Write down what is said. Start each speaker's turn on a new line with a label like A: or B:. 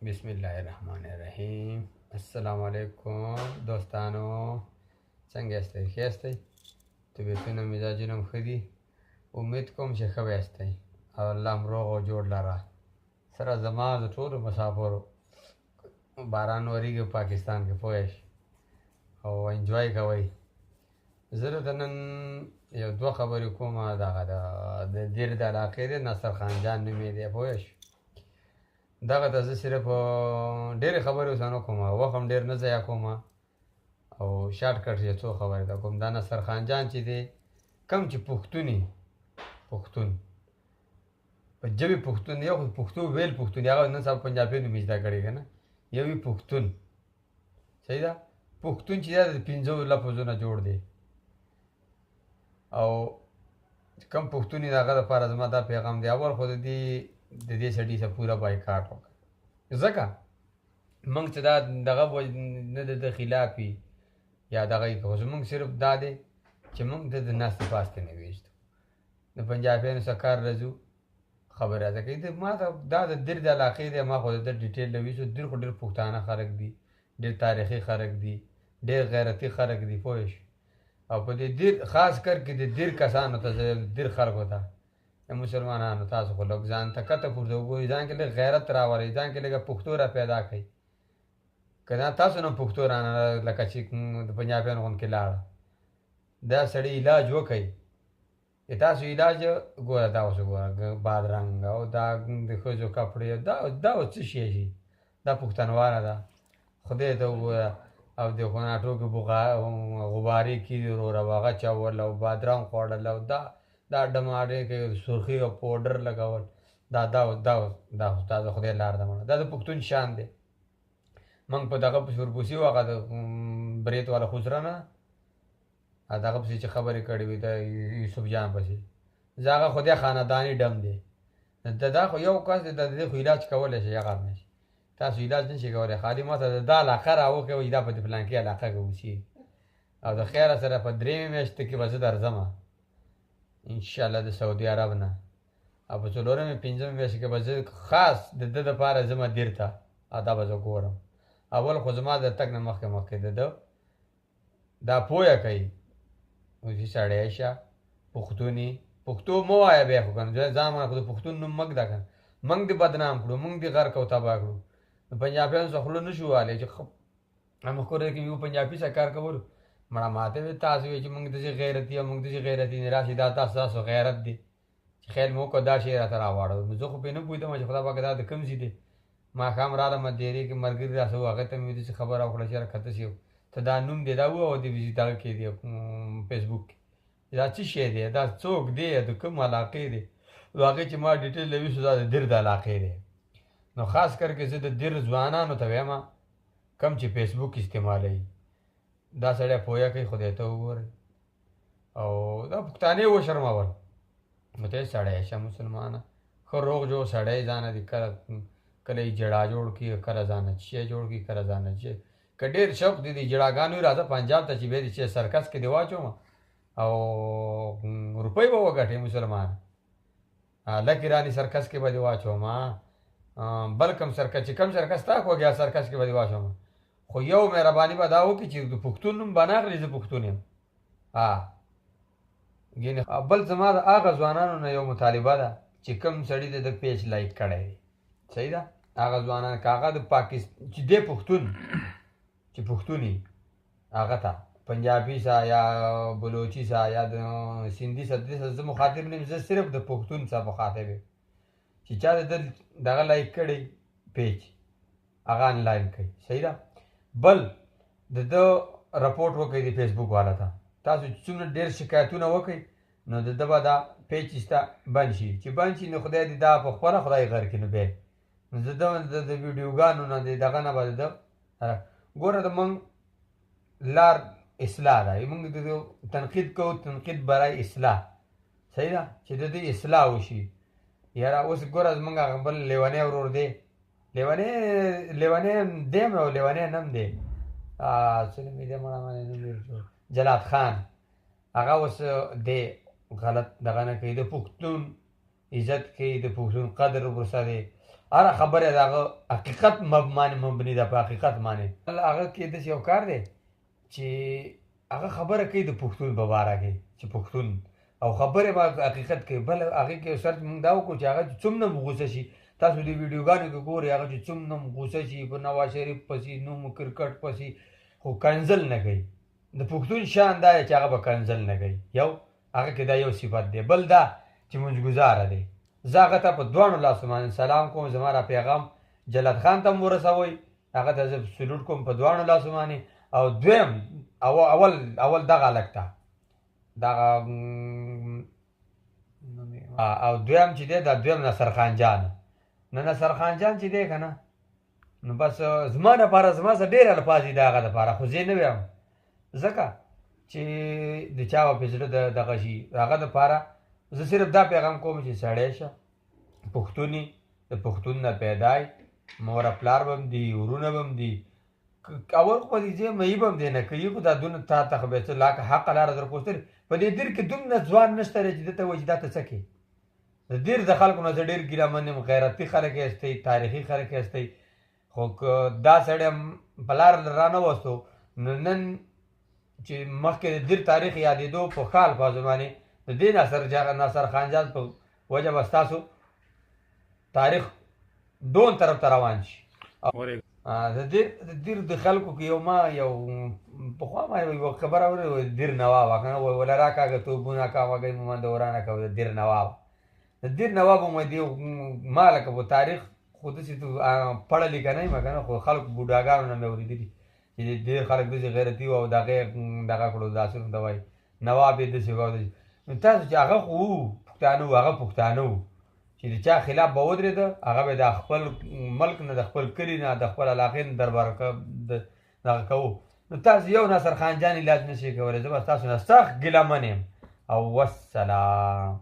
A: بسم الله الرحمن الرحیم. السلام علیکم دوستانو، څنګه یاستئ؟ ښه یاستئ؟ طبیعتونه مزاجونه هم ښه دي. امید کوم چې ښه به یاستئ او الله هم روغ او جوړ لره. سره زما د ټولو مسافرو باران وریږي پاکستان کې، پوه شئ، او انجوای کوئ. زه درته نن یو دوه خبرې کوم. دغه د دیر د علاقې دی، نصر خان جان نوم یې دی، پوه شئ. دغه ته زه صرف ډېرې خبرې اوس نه کوم، وخت هم ډېر نه ضایع کوم او شارټ کټ یې څو خبرې ته کوم. دا نصر خان جان چې دی، کوم چې پښتون په ژبې پښتون، یو خو پښتو ویل پښتون، هغه نن سبا پنجابي نوم یې زده کړی که نه، یو یې پښتون. صحیح ده. پښتون چې دا د 5 لفظو نه جوړ دی، او کم پښتون یې د هغه دپاره زما دا پیغام دی، اول خو د دې سړي سره پوره بایکاټ وکړه، ځکه موږ چې دا دغه نه د خلاف وي یا دغه یې کوو، زموږ صرف دا دی چې موږ د ناستې پاستې نه ویشتو. د پنجابیانو سره کار رځو، خبره ده کوي. ما ته دا د دیر د علاقې دی، ما خو د ډیټیل نه ویشو. دیر خو ډېر پښتانه خلک دي، ډېر تاریخي خلک دي، ډېر غیرتي خلک دي، پوه شئ. او په دې دیر خاص کر کې د دیر کسانو ته، دیر خلکو ته، مسلمانانو، تاسو خو لږ ځان ته کته پورته وګورئ، ځان کې لږ غیرت راولئ، ځان کې لږه پښتو را پیدا کړئ. که نه تاسو نه پښتو رانه لکه چې د پنجابیانو غوندې لاړه، دا سړی علاج وکئ. تاسو علاج ګوره، دا اوس ګوره بادرنګ او دا د ښځو کپړې، دا اوس څه شی شي؟ دا پښتنواره ده، خدای ته وګوره. او د خوناټو کې غبارې کېدي وروره، هغه چول او بادرنګ خوړل او دا ډماډې کې سرخي او پوډر لګول، دا ستا د خدای لار ده مړه. دا د پښتون شان دی. موږ په دغه پسې ورپسې وو، هغه د برېت والا خسره نه، دغه پسې چې خبرې کړې وي د یوسف جان پسې، زه هغه خدای خانداني ډم دی. دا خو یو کس دی، د دې خو علاج کولی شي، هغه نه شي. تاسو علاج نه شئ کولی، خالي ما ته دا علاقه راوښیوئ، دا په دې فلانکي علاقه کې اوسېږي، او د خیره سره په 3 میاشتې کې به زه درځمه انشاءالله د سعودي عرب نه، او په 4مې 5مې میاشتې کې به زه خاص د ده دپاره ځمه دیر ته، او دا به زه ګورم. اول خو زما د تګ نه مخکې د ده دا پویه کوي، اوسې سړی شه پښتو مه وایه بیا خو که نه، ځان خو د پښتون نوم مه ږده که نه، موږ دې بدنام کړو، موږ دې غرق او تباه کړو. د پنجابیانو څخه خوله نه شو والی چې موږ کور کې یو پنجابي سره کار کولو، مړه ماته وې تاسو وایئ چې موږ داسې غیرتي او موږ داسې غیرتي نه راشي، دا تاسو غیرت دی چې خیال مې وکړه دا شی راته راواړو. زه خو پرې نه پوهېدم چې خدای پاکه دا د کوم ځای دی. ماښام راغلم دیرې کې ملګري راسه وو، هغه ته مې داسې خبره وکړه چې یاره ښکته شي، ته دا نوم دی دا ووایه د دغه کې دی فیسبوک کې، دا څه شی دی، دا څوک دی، د کوم علاقې دی. نو هغې چې ما ډیټیل نه ویشو، دا د دیر د علاقې دی. نو خاص کر کې زه د دیر ځوانانو ته وایم، کم چې فیسبوک استعمالوي، دا سړی پویه کوي، خدای ته وګورئ. او دا پښتانه وشرمول، نو ته سړی شه مسلمانه، ښه روغ جوړ سړی ځانه دي، کله یې جړا جوړ کړي، کله ځانه چیه جوړ کړي، کله ځانه چیه. که ډېر شوق دی د جړاګانو وي، راځه پنجاب ته چې بیا دې چې سرکس کې دې واچوم او روپۍ به وګټې مسلمان، لکې راني سرکس کې به دې واچوم، بل کم سرکس چې کم سرکس تا خوږیا سرکس کې به دې واچوم. خو یو مهرباني به دا وکړي چې د پښتون نوم به نه اخلي، زه پښتون یم. بل زما د هغه ځوانانو نه یو مطالبه ده چې کوم سړي د پیج لایک کړی دی، صحیح ده، هغه ځوانان که هغه د پاکستان چې دی پښتون، چې پښتون یي، هغه ته پنجابي سه یا بلوچي سه یا د سندي سه، دې سه زه مخاطب نه یم، زه صرف د پښتون سه مخاطب یم. چې چا د دغه لایک کړی پیج، هغه انلاین کوي، صحیح ده. بل د ده رپورټ وکړئ د فیسبوک والا ته، تاسو چې څومره ډېر شکایتونه وکړئ، نو د ده به دا پیج چې ستا بند شي، چې بند شي نو خدای دې دا په خپله خدای غر کړي. نو بیا نو د ویډیوګانو نه د دغه نه به د ده ګوره، د موږ لار اصلاح ده، موږ د تنقید کوو، تنقید برای اصلاح، صحیح ده، چې د دې اصلاح وشي. یاره اوس ګوره زموږ هغه بل لیونی ورور دی، لیونی دیم او لیونی نم دی، څه نوم یې دی مړه باندې نوم جلات خان، هغه اوس دی غلط دغه نه کوي، د پښتون عزت کوي، د پښتون قدر ورسره دی، هره خبره د هغه حقیقت مبني ده، په حقیقت باندې. هغه کې داسې یو کار دی چې هغه خبره کوي د پښتون په باره کې، چې پښتون او خبرې به حقیقت کوي. بل هغې کې سر موږ دا وکړو چې هغه چې څومره هم غوسه شي، تاسو د ویډیوګانو کې ګورئ هغه چې څومره هم غوسه شي په نواز شریف پسې، نوم کرکټ پسې، خو کنزل نه کوي. د پښتون شان دا دی چې هغه به کنزل نه کوي. یو هغه کې دا یو صفت دی. بل دا چې منځګزاره دی. زه هغه ته په دواړو لاسو باندې سلام کوم، زما را پیغام جلات خان ته هم ورسوئ، هغه ته زه سلوټ کوم په دواړو لاسو باندې. او دویم اول دغه هلک ته دغه او دویم چې دی دا دویم نصر خان جان. نو نصر خان جان چې دی که نه، نو بس زما دپاره زما څه ډېر الفاظ دي د هغه دپاره، خو زه نه ویم ځکه چې د چا به پې زړه دغه شي. هغه دپاره زه صرف دا پیغام کوم چې سړی شه، پښتون یې، د پښتون نه پیدا یې، مور پلار به هم دي، ورونه به هم دي. اول خو په دې ځای مهیب هم دی نه کوي، خو دا دونه تا ته خو بیا څه لاکه حقه لاره در پوستل. په دې دیر کې دومره ځوان نشته دی چې ده ته وایي چې دا ته څه کوې. د دیر د خلکو نه زه ډېر ګیله من یم، غیرتي خلک یې هستئ، تاریخي خلک یې هستئ، خو که دا سړی هم په لار رانه وستو، نو نن چې مخکې د دیر تاریخ یادېدو په ښه الفاظو باندې د دې ناصر خان جان په وجه به ستاسو تاریخ دون طرف ته روان شي. د دیر د خلکو کې یو پخوا ما یوه خبره اورېده، دیر نواب که نه وله راکاږه توبونه کاوږی مومند ورانه کوه، د دیر نواب. د دیر نواب هم دې ما لکه په تاریخ خو داسې پړلی که نه یم که نه، خو خلکو بوډاګانو نه مې اورېدلي چې ډېر خلک داسې غیرتي وو او د هغې دغه کړو، داسې ورته وایي نواب یې داسې وو. نو تاسو چې هغه خو وو پښتانه وو، هغه پښتانه وو چې د چا خلاف به ودرېده، هغه به د خپل ملک نه، د خپل کلي نه، د خپل علاقې نه دربار دغه کوو. نو تاسو یو ناصر خان جان علاج نه شئ کولی. زه به ستاسو نه سخت ګیله من یم. او والسلام.